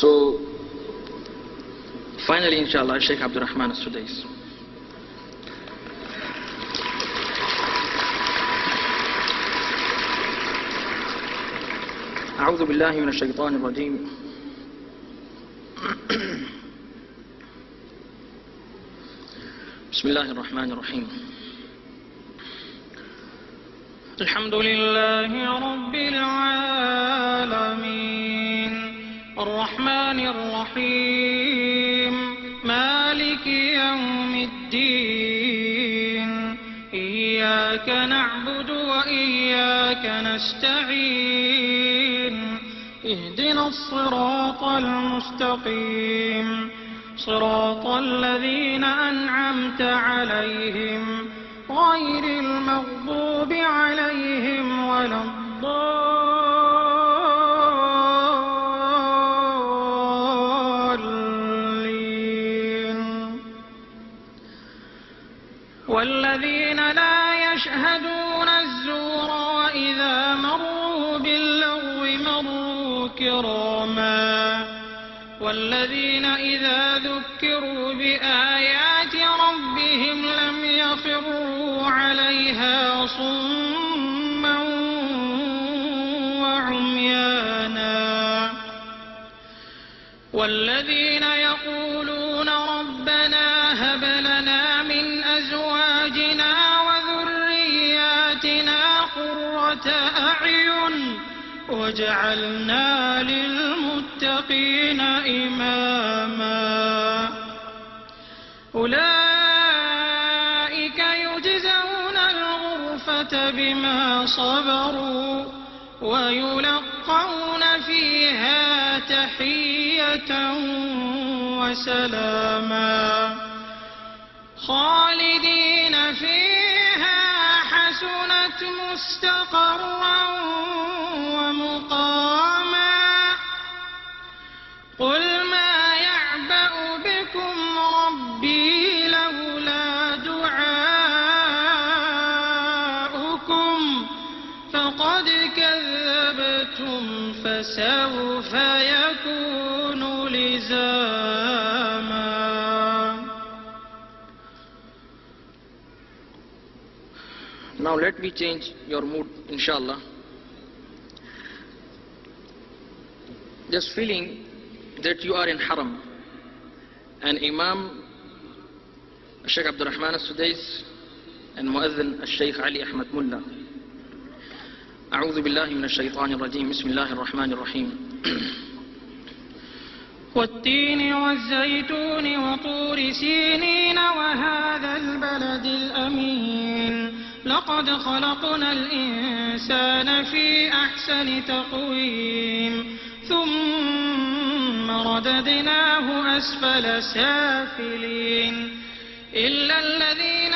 So, finally, inshallah, Sheikh Abdul Rahman As-Sudais. أعوذ بالله من الشيطان الرجيم. بسم الله الرحمن الرحيم. الحمد لله رب العالمين الرحمن الرحيم مالك يوم الدين إياك نعبد وإياك نستعين اهدنا الصراط المستقيم صراط الذين أنعمت عليهم غير المغضوب عليهم ولا الضالين والذين لا يشهدون الزور وإذا مروا باللغو مروا كراما والذين إذا ذكروا بآيات ربهم لم يخروا عليها صما وعميانا والذين يقولون ربنا هب لنا من أزواجنا وذرياتنا قرة أعين واجعلنا للمتقين إماما أولئك يجزون الغرفة بما صبروا ويلقون فيها تحية وسلاما خالدين فيها حسنت مستقرا ومقاما قل ما يعبأ بكم ربي لولا دعاؤكم فقد كذبتم فسوف يكون لزاما. Now let me change your mood, inshallah. Just feeling that you are in Haram and Imam Sheikh Abdul Rahman As-Sudais and Muazzin Al-Sheikh Ali Ahmad Mullah. أعوذ بالله من الشيطان الرجيم. بسم الله الرحمن الرحيم. والتين والزيتون وطور سينين وهذا البلد الأمين لقد خلقنا الإنسان في أحسن تقويم ثم رددناه أسفل سافلين إلا الذين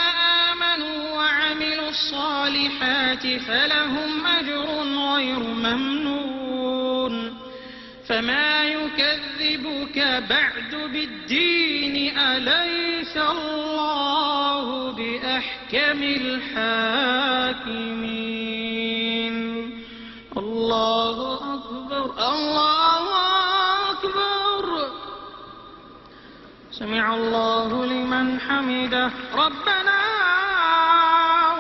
آمنوا وعملوا الصالحات فلهم أجر غير ممنون فما يكذبك بعد بالدين أليس الله بأحكم الحاكمين. الله أكبر الله أكبر. سمع الله لمن حمده ربنا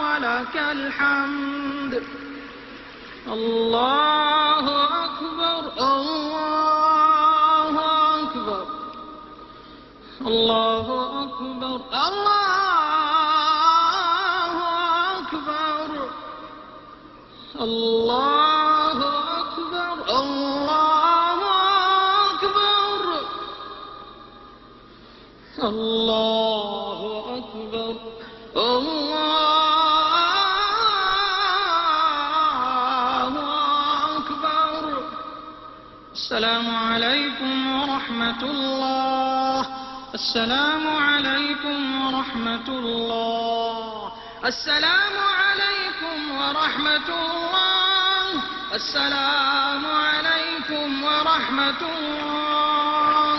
ولك الحمد. الله أكبر الله أكبر الله أكبر الله أكبر الله أكبر الله أكبر الله أكبر الله أكبر. السلام عليكم ورحمة الله. السلام عليكم ورحمة الله. السلام عليكم ورحمة الله. السلام عليكم ورحمة الله.